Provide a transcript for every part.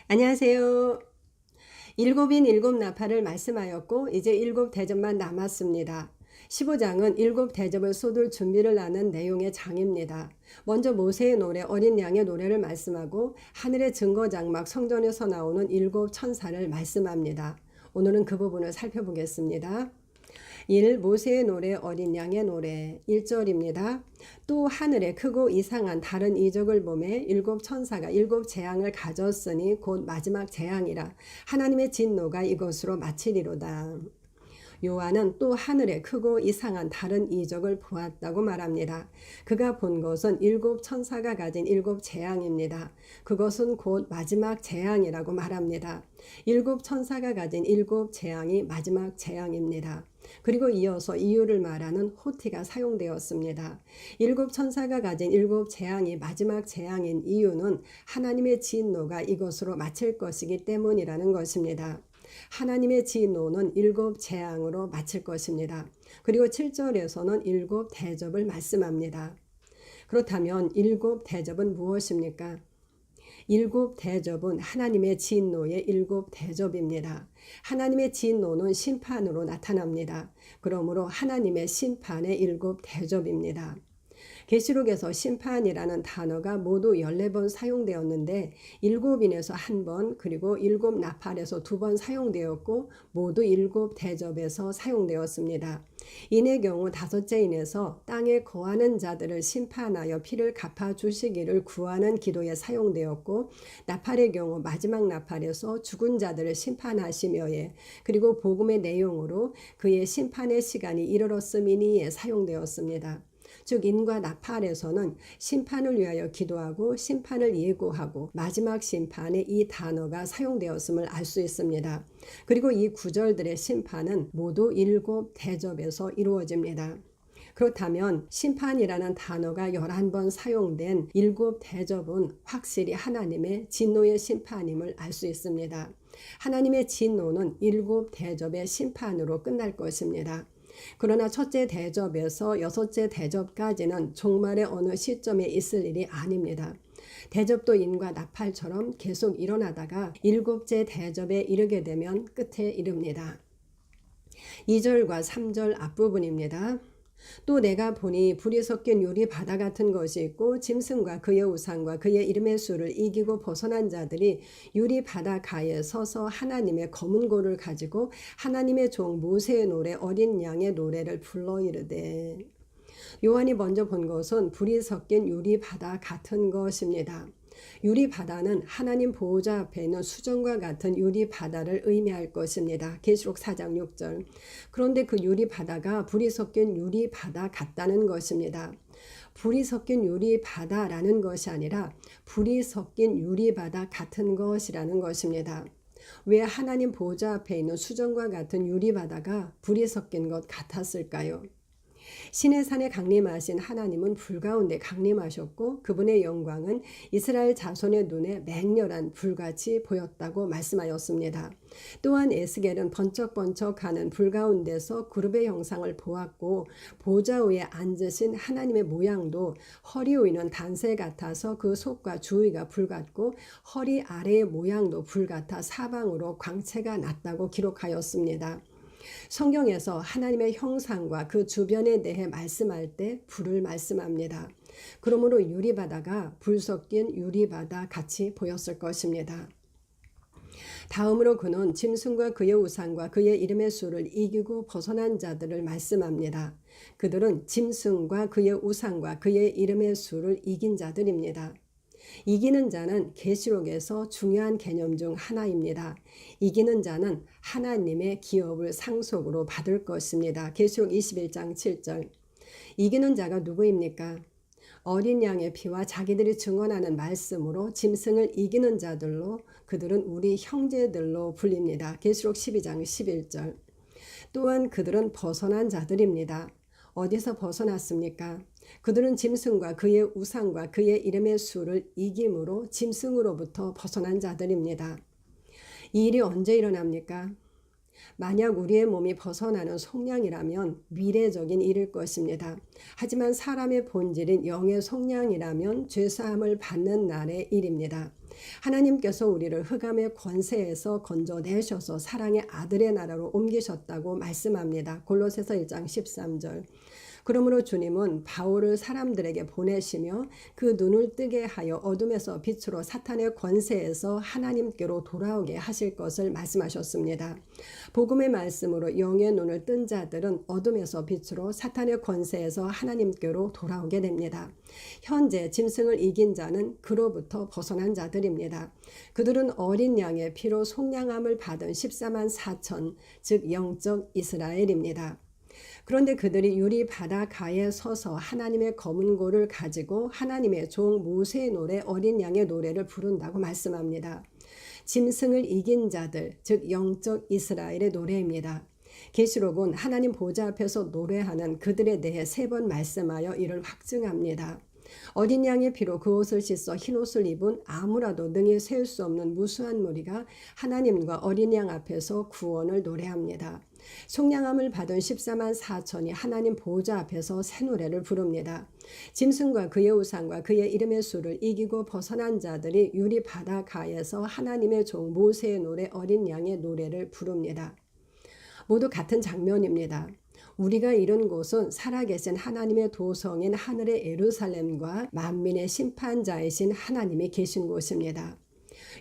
안녕하세요. 일곱인 일곱 나팔을 말씀하였고 이제 일곱 대접만 남았습니다. 15장은 일곱 대접을 쏟을 준비를 하는 내용의 장입니다. 먼저 모세의 노래 어린 양의 노래를 말씀하고 하늘의 증거장막 성전에서 나오는 일곱 천사를 말씀합니다. 오늘은 그 부분을 살펴보겠습니다. 1. 모세의 노래 어린 양의 노래 1절입니다. 또 하늘에 크고 이상한 다른 이적을 보매 일곱 천사가 일곱 재앙을 가졌으니 곧 마지막 재앙이라 하나님의 진노가 이것으로 마치리로다. 요한은 또 하늘에 크고 이상한 다른 이적을 보았다고 말합니다. 그가 본 것은 일곱 천사가 가진 일곱 재앙입니다. 그것은 곧 마지막 재앙이라고 말합니다. 일곱 천사가 가진 일곱 재앙이 마지막 재앙입니다. 그리고 이어서 이유를 말하는 호티가 사용되었습니다. 일곱 천사가 가진 일곱 재앙이 마지막 재앙인 이유는 하나님의 진노가 이것으로 마칠 것이기 때문이라는 것입니다. 하나님의 진노는 일곱 재앙으로 마칠 것입니다. 그리고 7절에서는 일곱 대접을 말씀합니다. 그렇다면 일곱 대접은 무엇입니까? 일곱 대접은 하나님의 진노의 일곱 대접입니다. 하나님의 진노는 심판으로 나타납니다. 그러므로 하나님의 심판의 일곱 대접입니다. 계시록에서 심판이라는 단어가 모두 14번 사용되었는데 7인에서 1번 그리고 7 나팔에서 2번 사용되었고 모두 7 대접에서 사용되었습니다. 인의 경우 5째 인에서 땅에 거하는 자들을 심판하여 피를 갚아주시기를 구하는 기도에 사용되었고 나팔의 경우 마지막 나팔에서 죽은 자들을 심판하시며에 그리고 복음의 내용으로 그의 심판의 시간이 이르렀음이니에 사용되었습니다. 즉 인과 나팔에서는 심판을 위하여 기도하고 심판을 예고하고 마지막 심판에 이 단어가 사용되었음을 알 수 있습니다. 그리고 이 구절들의 심판은 모두 7 대접에서 이루어집니다. 그렇다면 심판이라는 단어가 11번 사용된 7 대접은 확실히 하나님의 진노의 심판임을 알 수 있습니다. 하나님의 진노는 7 대접의 심판으로 끝날 것입니다. 그러나 첫째 대접에서 여섯째 대접까지는 종말의 어느 시점에 있을 일이 아닙니다. 대접도 인과 나팔처럼 계속 일어나다가 7째 대접에 이르게 되면 끝에 이릅니다. 2절과 3절 앞부분입니다. 또 내가 보니 불이 섞인 유리 바다 같은 것이 있고 짐승과 그의 우상과 그의 이름의 수를 이기고 벗어난 자들이 유리 바다 가에 서서 하나님의 검은 고를 가지고 하나님의 종 모세의 노래 어린 양의 노래를 불러 이르되. 요한이 먼저 본 것은 불이 섞인 유리 바다 같은 것입니다. 유리 바다는 하나님 보호자 앞에 있는 수정과 같은 유리 바다를 의미할 것입니다. 계시록 4장 6절. 그런데 그 유리 바다가 불이 섞인 유리 바다 같다는 것입니다. 불이 섞인 유리 바다라는 것이 아니라 불이 섞인 유리 바다 같은 것이라는 것입니다. 왜 하나님 보호자 앞에 있는 수정과 같은 유리 바다가 불이 섞인 것 같았을까요? 신의 산에 강림하신 하나님은 불 가운데 강림하셨고 그분의 영광은 이스라엘 자손의 눈에 맹렬한 불같이 보였다고 말씀하였습니다. 또한 에스겔은 번쩍번쩍하는 불 가운데서 그룹의 형상을 보았고 보좌 위에 앉으신 하나님의 모양도 허리 위는 단새 같아서 그 속과 주위가 불같고 허리 아래의 모양도 불같아 사방으로 광채가 났다고 기록하였습니다. 성경에서 하나님의 형상과 그 주변에 대해 말씀할 때 불을 말씀합니다. 그러므로 유리바다가 불 섞인 유리바다 같이 보였을 것입니다. 다음으로 그는 짐승과 그의 우상과 그의 이름의 수를 이기고 벗어난 자들을 말씀합니다. 그들은 짐승과 그의 우상과 그의 이름의 수를 이긴 자들입니다. 이기는 자는 계시록에서 중요한 개념 중 하나입니다. 이기는 자는 하나님의 기업을 상속으로 받을 것입니다. 계시록 21장 7절. 이기는 자가 누구입니까? 어린 양의 피와 자기들이 증언하는 말씀으로 짐승을 이기는 자들로 그들은 우리 형제들로 불립니다. 계시록 12장 11절. 또한 그들은 벗어난 자들입니다. 어디서 벗어났습니까? 그들은 짐승과 그의 우상과 그의 이름의 수를 이김으로 짐승으로부터 벗어난 자들입니다. 이 일이 언제 일어납니까? 만약 우리의 몸이 벗어나는 속량이라면 미래적인 일일 것입니다. 하지만 사람의 본질인 영의 속량이라면 죄사함을 받는 날의 일입니다. 하나님께서 우리를 흑암의 권세에서 건져내셔서 사랑의 아들의 나라로 옮기셨다고 말씀합니다. 골로새서 1장 13절. 그러므로 주님은 바울을 사람들에게 보내시며 그 눈을 뜨게 하여 어둠에서 빛으로 사탄의 권세에서 하나님께로 돌아오게 하실 것을 말씀하셨습니다. 복음의 말씀으로 영의 눈을 뜬 자들은 어둠에서 빛으로 사탄의 권세에서 하나님께로 돌아오게 됩니다. 현재 짐승을 이긴 자는 그로부터 벗어난 자들입니다. 그들은 어린 양의 피로 속량함을 받은 14만 4천, 즉 영적 이스라엘입니다. 그런데 그들이 유리 바닷가에 서서 하나님의 검은고를 가지고 하나님의 종 모세의 노래 어린 양의 노래를 부른다고 말씀합니다. 짐승을 이긴 자들, 즉 영적 이스라엘의 노래입니다. 계시록은 하나님 보좌 앞에서 노래하는 그들에 대해 3번 말씀하여 이를 확증합니다. 어린 양의 피로 그 옷을 씻어 흰 옷을 입은 아무라도 능히 세울 수 없는 무수한 무리가 하나님과 어린 양 앞에서 구원을 노래합니다. 속량함을 받은 14만 4천이 하나님 보좌 앞에서 새 노래를 부릅니다. 짐승과 그의 우상과 그의 이름의 수를 이기고 벗어난 자들이 유리 바닷가에서 하나님의 종 모세의 노래 어린 양의 노래를 부릅니다. 모두 같은 장면입니다. 우리가 이른 곳은 살아계신 하나님의 도성인 하늘의 예루살렘과 만민의 심판자이신 하나님이 계신 곳입니다.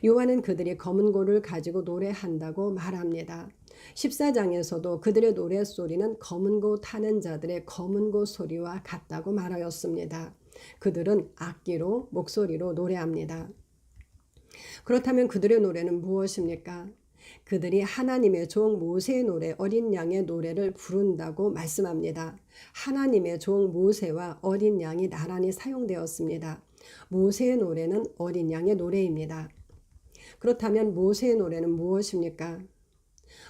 요한은 그들이 검은고를 가지고 노래한다고 말합니다. 14장에서도 그들의 노랫소리는 검은고 타는 자들의 검은고 소리와 같다고 말하였습니다. 그들은 악기로 목소리로 노래합니다. 그렇다면 그들의 노래는 무엇입니까? 그들이 하나님의 종 모세의 노래 어린 양의 노래를 부른다고 말씀합니다. 하나님의 종 모세와 어린 양이 나란히 사용되었습니다. 모세의 노래는 어린 양의 노래입니다. 그렇다면 모세의 노래는 무엇입니까?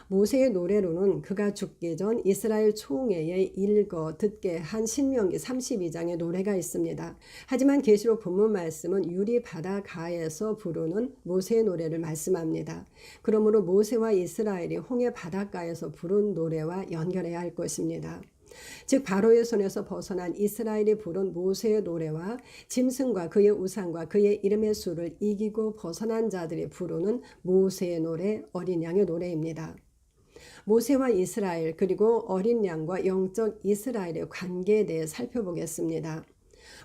모세의 노래로는 그가 죽기 전 이스라엘 총회에 읽어 듣게 한 신명기 32장의 노래가 있습니다. 하지만 계시록 본문 말씀은 유리 바닷가에서 부르는 모세의 노래를 말씀합니다. 그러므로 모세와 이스라엘이 홍해 바닷가에서 부른 노래와 연결해야 할 것입니다. 즉 바로의 손에서 벗어난 이스라엘이 부른 모세의 노래와 짐승과 그의 우상과 그의 이름의 수를 이기고 벗어난 자들이 부르는 모세의 노래 어린 양의 노래입니다. 모세와 이스라엘 그리고 어린 양과 영적 이스라엘의 관계에 대해 살펴보겠습니다.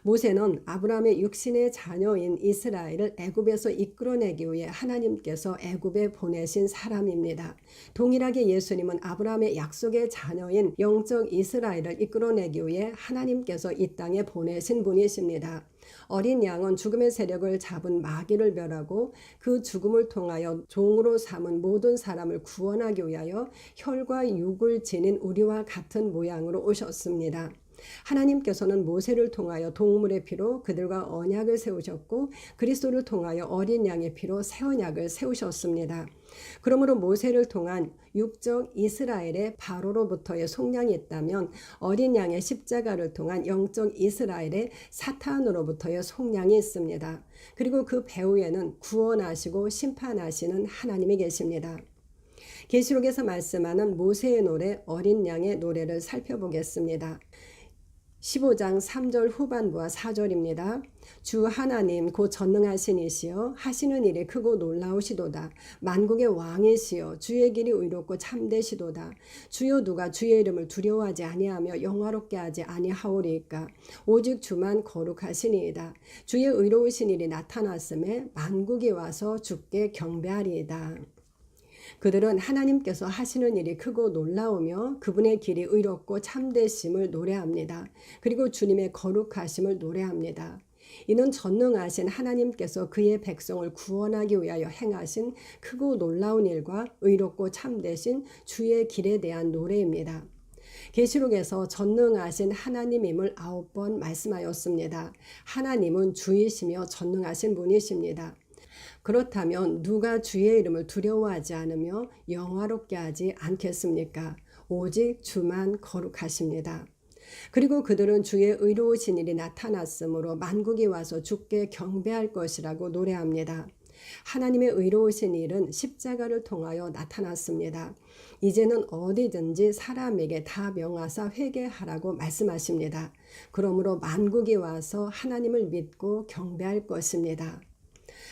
모세는 아브라함의 육신의 자녀인 이스라엘을 애굽에서 이끌어내기 위해 하나님께서 애굽에 보내신 사람입니다. 동일하게 예수님은 아브라함의 약속의 자녀인 영적 이스라엘을 이끌어내기 위해 하나님께서 이 땅에 보내신 분이십니다. 어린 양은 죽음의 세력을 잡은 마귀를 멸하고 그 죽음을 통하여 종으로 삼은 모든 사람을 구원하기 위하여 혈과 육을 지닌 우리와 같은 모양으로 오셨습니다. 하나님께서는 모세를 통하여 동물의 피로 그들과 언약을 세우셨고 그리스도를 통하여 어린 양의 피로 새 언약을 세우셨습니다. 그러므로 모세를 통한 육적 이스라엘의 바로로부터의 속량이 있다면 어린 양의 십자가를 통한 영적 이스라엘의 사탄으로부터의 속량이 있습니다. 그리고 그 배후에는 구원하시고 심판하시는 하나님이 계십니다. 계시록에서 말씀하는 모세의 노래 어린 양의 노래를 살펴보겠습니다. 15장 3절 후반부와 4절입니다. 주 하나님 곧 전능하신 이시여 하시는 일이 크고 놀라우시도다. 만국의 왕이시여 주의 길이 의롭고 참되시도다. 주여 누가 주의 이름을 두려워하지 아니하며 영화롭게 하지 아니하오리이까. 오직 주만 거룩하시니이다. 주의 의로우신 일이 나타났음에 만국이 와서 주께 경배하리이다. 그들은 하나님께서 하시는 일이 크고 놀라우며 그분의 길이 의롭고 참되심을 노래합니다. 그리고 주님의 거룩하심을 노래합니다. 이는 전능하신 하나님께서 그의 백성을 구원하기 위하여 행하신 크고 놀라운 일과 의롭고 참되신 주의 길에 대한 노래입니다. 계시록에서 전능하신 하나님임을 9번 말씀하였습니다. 하나님은 주이시며 전능하신 분이십니다. 그렇다면 누가 주의 이름을 두려워하지 않으며 영화롭게 하지 않겠습니까? 오직 주만 거룩하십니다. 그리고 그들은 주의 의로우신 일이 나타났으므로 만국이 와서 주께 경배할 것이라고 노래합니다. 하나님의 의로우신 일은 십자가를 통하여 나타났습니다. 이제는 어디든지 사람에게 다 명하사 회개하라고 말씀하십니다. 그러므로 만국이 와서 하나님을 믿고 경배할 것입니다.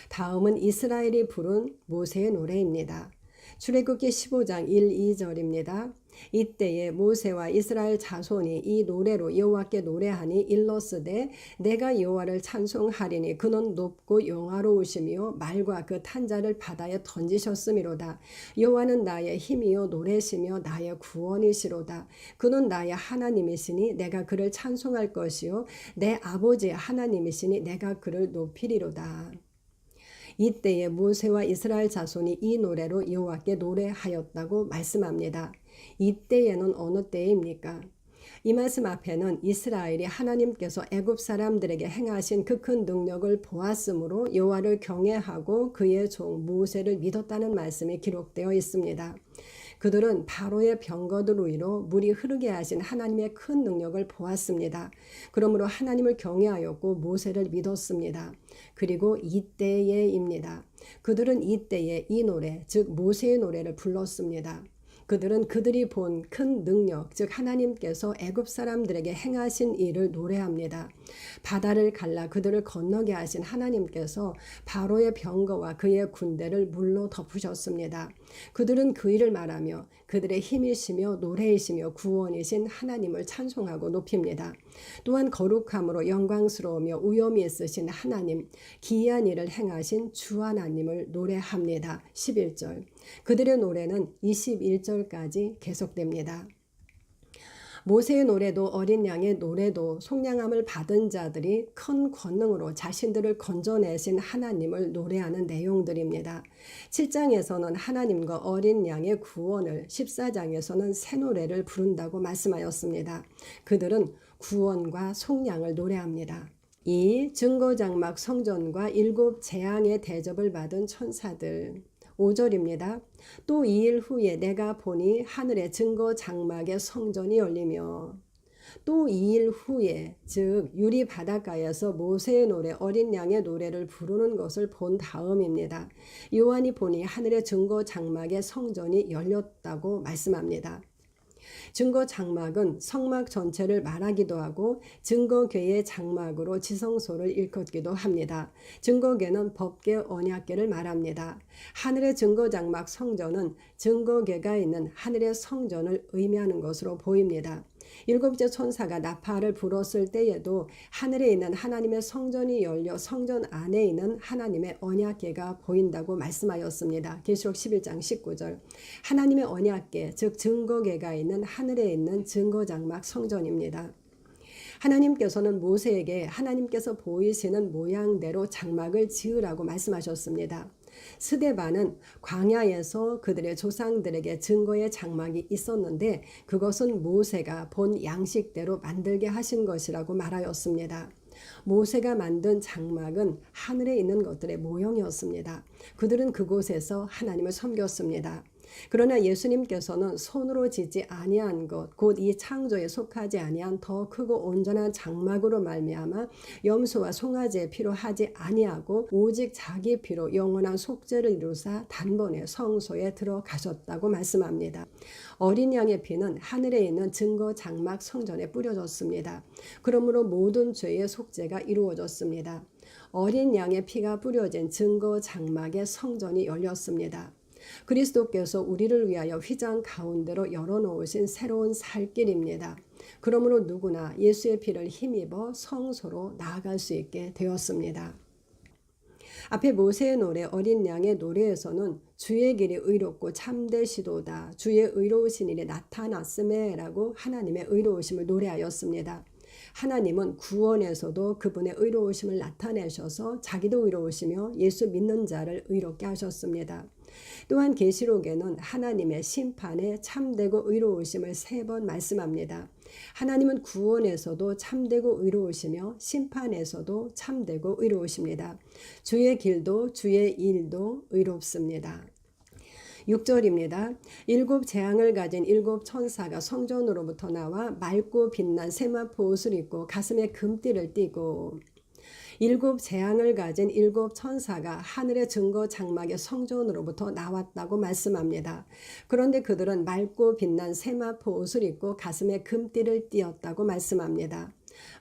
다음은 이스라엘이 부른 모세의 노래입니다. 출애굽기 15장 1, 2절입니다. 이때에 모세와 이스라엘 자손이 이 노래로 여호와께 노래하니 일러스되 내가 여호와를 찬송하리니 그는 높고 영화로우시며 말과 그 탄자를 바다에 던지셨음이로다. 여호와는 나의 힘이요 노래시며 나의 구원이시로다. 그는 나의 하나님이시니 내가 그를 찬송할 것이요 내 아버지의 하나님이시니 내가 그를 높이리로다. 이때에 모세와 이스라엘 자손이 이 노래로 여호와께 노래하였다고 말씀합니다. 이때에는 어느 때입니까? 이 말씀 앞에는 이스라엘이 하나님께서 애굽 사람들에게 행하신 그 큰 능력을 보았으므로 여호와를 경외하고 그의 종 모세를 믿었다는 말씀이 기록되어 있습니다. 그들은 바로의 병거들로 인해 물이 흐르게 하신 하나님의 큰 능력을 보았습니다. 그러므로 하나님을 경외하였고 모세를 믿었습니다. 그리고 이때에입니다. 그들은 이때에 이 노래, 즉 모세의 노래를 불렀습니다. 그들은 그들이 본 큰 능력, 즉 하나님께서 애굽 사람들에게 행하신 일을 노래합니다. 바다를 갈라 그들을 건너게 하신 하나님께서 바로의 병거와 그의 군대를 물로 덮으셨습니다. 그들은 그 일을 말하며 그들의 힘이시며 노래이시며 구원이신 하나님을 찬송하고 높입니다. 또한 거룩함으로 영광스러우며 위엄이 있으신 하나님, 기이한 일을 행하신 주 하나님을 노래합니다. 11절. 그들의 노래는 21절까지 계속됩니다. 모세의 노래도 어린 양의 노래도 속량함을 받은 자들이 큰 권능으로 자신들을 건져내신 하나님을 노래하는 내용들입니다. 7장에서는 하나님과 어린 양의 구원을, 14장에서는 새 노래를 부른다고 말씀하였습니다. 그들은 구원과 속량을 노래합니다. 이 증거장막 성전과 7 재앙의 대접을 받은 천사들. 5절입니다. 또 2일 후에 내가 보니 하늘의 증거 장막의 성전이 열리며 또 2일 후에 즉 유리 바닷가에서 모세의 노래 어린 양의 노래를 부르는 것을 본 다음입니다. 요한이 보니 하늘의 증거 장막의 성전이 열렸다고 말씀합니다. 증거 장막은 성막 전체를 말하기도 하고 증거궤의 장막으로 지성소를 일컫기도 합니다. 증거궤는 법궤 언약궤를 말합니다. 하늘의 증거 장막 성전은 증거궤가 있는 하늘의 성전을 의미하는 것으로 보입니다. 7째 천사가 나팔을 불었을 때에도 하늘에 있는 하나님의 성전이 열려 성전 안에 있는 하나님의 언약궤가 보인다고 말씀하였습니다. 계시록 11장 19절. 하나님의 언약궤, 즉 증거궤가 있는 하늘에 있는 증거장막 성전입니다. 하나님께서는 모세에게 하나님께서 보이시는 모양대로 장막을 지으라고 말씀하셨습니다. 스데반은 광야에서 그들의 조상들에게 증거의 장막이 있었는데 그것은 모세가 본 양식대로 만들게 하신 것이라고 말하였습니다. 모세가 만든 장막은 하늘에 있는 것들의 모형이었습니다. 그들은 그곳에서 하나님을 섬겼습니다. 그러나 예수님께서는 손으로 짓지 아니한 것, 곧 이 창조에 속하지 아니한 더 크고 온전한 장막으로 말미암아 염소와 송아지의 피로 하지 아니하고 오직 자기 피로 영원한 속죄를 이루사 단번에 성소에 들어가셨다고 말씀합니다. 어린 양의 피는 하늘에 있는 증거 장막 성전에 뿌려졌습니다. 그러므로 모든 죄의 속죄가 이루어졌습니다. 어린 양의 피가 뿌려진 증거 장막의 성전이 열렸습니다. 그리스도께서 우리를 위하여 휘장 가운데로 열어놓으신 새로운 살 길입니다. 그러므로 누구나 예수의 피를 힘입어 성소로 나아갈 수 있게 되었습니다. 앞에 모세의 노래 어린 양의 노래에서는 주의 길이 의롭고 참되시도다. 주의 의로우신 일이 나타났음에 라고 하나님의 의로우심을 노래하였습니다. 하나님은 구원에서도 그분의 의로우심을 나타내셔서 자기도 의로우시며 예수 믿는 자를 의롭게 하셨습니다. 또한 계시록에는 하나님의 심판에 참되고 의로우심을 3번 말씀합니다. 하나님은 구원에서도 참되고 의로우시며 심판에서도 참되고 의로우십니다. 주의 길도 주의 일도 의롭습니다. 6절입니다. 7 재앙을 가진 7 천사가 성전으로부터 나와 맑고 빛난 세마포 옷을 입고 가슴에 금띠를 띠고 7 재앙을 가진 7 천사가 하늘의 증거 장막의 성전으로부터 나왔다고 말씀합니다. 그런데 그들은 맑고 빛난 세마포 옷을 입고 가슴에 금띠를 띠었다고 말씀합니다.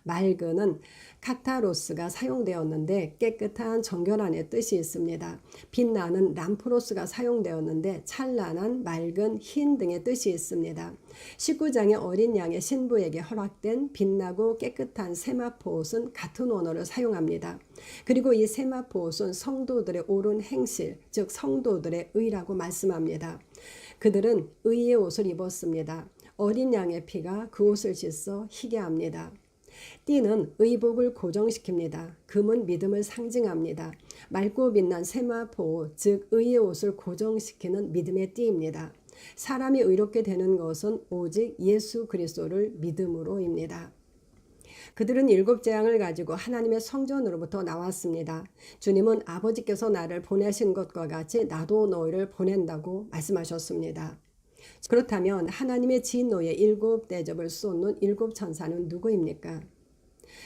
맑은은 카타로스가 사용되었는데 깨끗한 정결한의 뜻이 있습니다. 빛나는 람프로스가 사용되었는데 찬란한 맑은 흰 등의 뜻이 있습니다. 19장의 어린 양의 신부에게 허락된 빛나고 깨끗한 세마포 옷은 같은 원어를 사용합니다. 그리고 이 세마포 옷은 성도들의 옳은 행실, 즉 성도들의 의라고 말씀합니다. 그들은 의의 옷을 입었습니다. 어린 양의 피가 그 옷을 씻어 희게 합니다. 띠는 의복을 고정시킵니다. 금은 믿음을 상징합니다. 맑고 빛난 세마포, 즉 의의 옷을 고정시키는 믿음의 띠입니다. 사람이 의롭게 되는 것은 오직 예수 그리스도를 믿음으로입니다. 그들은 7재앙을 가지고 하나님의 성전으로부터 나왔습니다. 주님은 아버지께서 나를 보내신 것과 같이 나도 너희를 보낸다고 말씀하셨습니다. 그렇다면 하나님의 진노의 7대접을 쏟는 7천사는 누구입니까?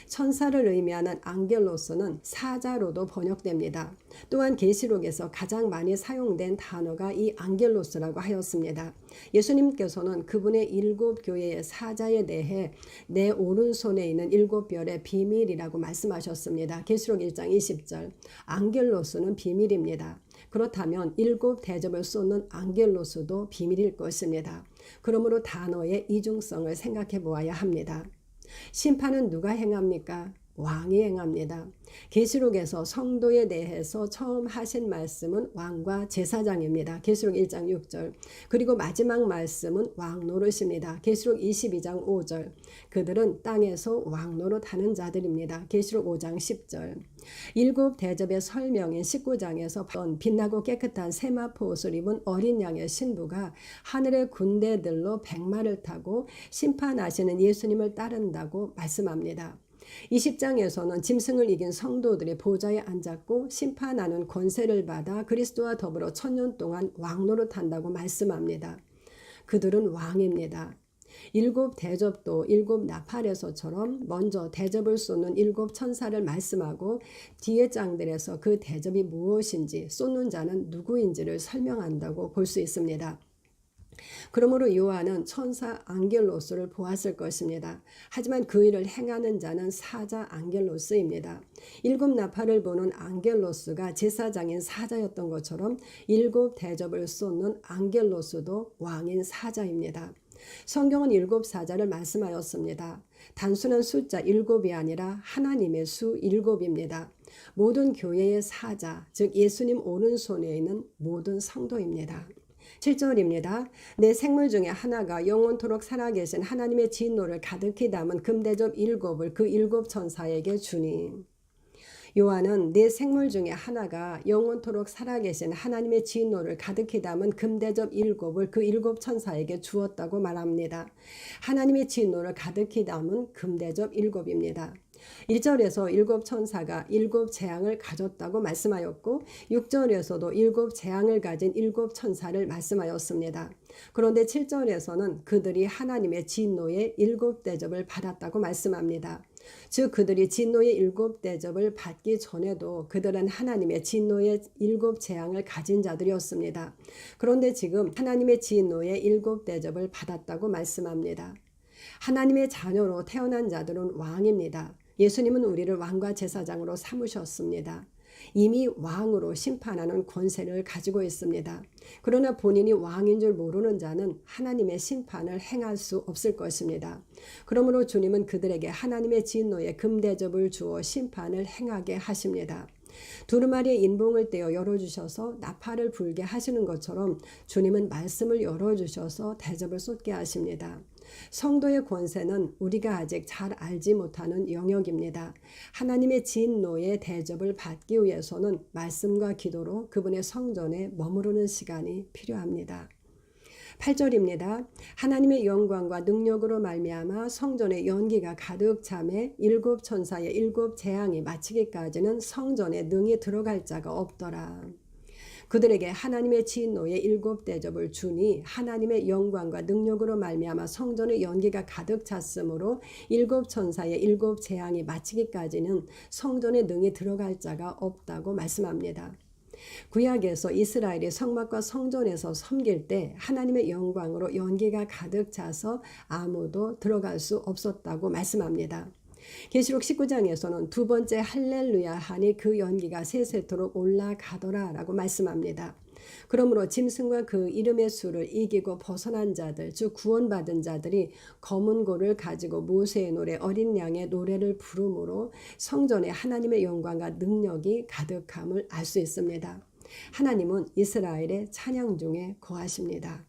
천사를 의미하는 앙겔로스는 사자로도 번역됩니다. 또한 계시록에서 가장 많이 사용된 단어가 이 앙겔로스라고 하였습니다. 예수님께서는 그분의 7교회의 사자에 대해 내 오른손에 있는 7별의 비밀이라고 말씀하셨습니다. 계시록 1장 20절. 앙겔로스는 비밀입니다. 그렇다면 7대접을 쏟는 앙겔로스도 비밀일 것입니다. 그러므로 단어의 이중성을 생각해 보아야 합니다. 심판은 누가 행합니까? 왕이 행합니다. 계시록에서 성도에 대해서 처음 하신 말씀은 왕과 제사장입니다. 계시록 1장 6절. 그리고 마지막 말씀은 왕 노릇입니다. 계시록 22장 5절. 그들은 땅에서 왕 노릇하는 자들입니다. 계시록 5장 10절. 7대접의 설명인 19장에서 빛나고 깨끗한 세마포 옷을 입은 어린 양의 신부가 하늘의 군대들로 백마를 타고 심판하시는 예수님을 따른다고 말씀합니다. 20장에서는 짐승을 이긴 성도들이 보좌에 앉았고 심판하는 권세를 받아 그리스도와 더불어 1000년 동안 왕노릇한다고 말씀합니다. 그들은 왕입니다. 7대접도 7나팔에서처럼 먼저 대접을 쏟는 7천사를 말씀하고 뒤에 장들에서 그 대접이 무엇인지 쏟는 자는 누구인지를 설명한다고 볼 수 있습니다. 그러므로 요한은 천사 앙겔로스를 보았을 것입니다. 하지만 그 일을 행하는 자는 사자 앙겔로스입니다. 7나팔을 보는 앙겔로스가 제사장인 사자였던 것처럼 7대접을 쏟는 앙겔로스도 왕인 사자입니다. 성경은 7사자를 말씀하였습니다. 단순한 숫자 7이 아니라 하나님의 수 7입니다. 모든 교회의 사자, 즉 예수님 오른손에 있는 모든 성도입니다. 7절입니다. 내 생물 중에 하나가 영원토록 살아계신 하나님의 진노를 가득히 담은 금대접 7을 그 7천사에게 주니. 요한은 내 생물 중에 하나가 영원토록 살아계신 하나님의 진노를 가득히 담은 금대접 7을 그 7천사에게 주었다고 말합니다. 하나님의 진노를 가득히 담은 금대접 7입니다. 1절에서 7천사가 7재앙을 가졌다고 말씀하였고 6절에서도 7재앙을 가진 7천사를 말씀하였습니다. 그런데 7절에서는 그들이 하나님의 진노의 7대접을 받았다고 말씀합니다. 즉 그들이 진노의 7대접을 받기 전에도 그들은 하나님의 진노의 7재앙을 가진 자들이었습니다. 그런데 지금 하나님의 진노의 7대접을 받았다고 말씀합니다. 하나님의 자녀로 태어난 자들은 왕입니다. 예수님은 우리를 왕과 제사장으로 삼으셨습니다. 이미 왕으로 심판하는 권세를 가지고 있습니다. 그러나 본인이 왕인 줄 모르는 자는 하나님의 심판을 행할 수 없을 것입니다. 그러므로 주님은 그들에게 하나님의 진노의 금대접을 주어 심판을 행하게 하십니다. 두루마리의 인봉을 떼어 열어주셔서 나팔을 불게 하시는 것처럼 주님은 말씀을 열어주셔서 대접을 쏟게 하십니다. 성도의 권세는 우리가 아직 잘 알지 못하는 영역입니다. 하나님의 진노의 대접을 받기 위해서는 말씀과 기도로 그분의 성전에 머무르는 시간이 필요합니다. 8절입니다. 하나님의 영광과 능력으로 말미암아 성전에 연기가 가득 차매 7천사의 7재앙이 마치기까지는 성전에 능히 들어갈 자가 없더라. 그들에게 하나님의 진노의 7대접을 주니 하나님의 영광과 능력으로 말미암아 성전의 연기가 가득 찼으므로 7천사의 7재앙이 마치기까지는 성전에 능히 들어갈 자가 없다고 말씀합니다. 구약에서 이스라엘이 성막과 성전에서 섬길 때 하나님의 영광으로 연기가 가득 차서 아무도 들어갈 수 없었다고 말씀합니다. 계시록 19장에서는 두 번째 할렐루야 하니 그 연기가 세세토록 올라가더라 라고 말씀합니다. 그러므로 짐승과 그 이름의 수를 이기고 벗어난 자들, 즉 구원받은 자들이 검은 고를 가지고 모세의 노래, 어린 양의 노래를 부르므로 성전에 하나님의 영광과 능력이 가득함을 알 수 있습니다. 하나님은 이스라엘의 찬양 중에 거하십니다.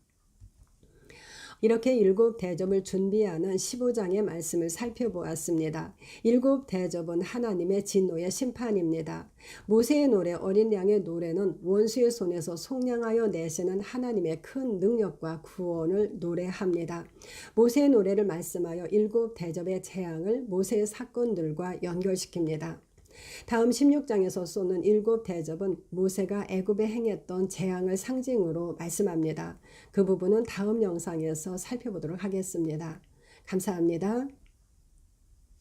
이렇게 일곱 대접을 준비하는 15장의 말씀을 살펴보았습니다. 일곱 대접은 하나님의 진노의 심판입니다. 모세의 노래, 어린 양의 노래는 원수의 손에서 속량하여 내시는 하나님의 큰 능력과 구원을 노래합니다. 모세의 노래를 말씀하여 일곱 대접의 재앙을 모세의 사건들과 연결시킵니다. 다음 16장에서 쏘는 일곱 대접은 모세가 애굽에 행했던 재앙을 상징으로 말씀합니다. 그 부분은 다음 영상에서 살펴보도록 하겠습니다. 감사합니다.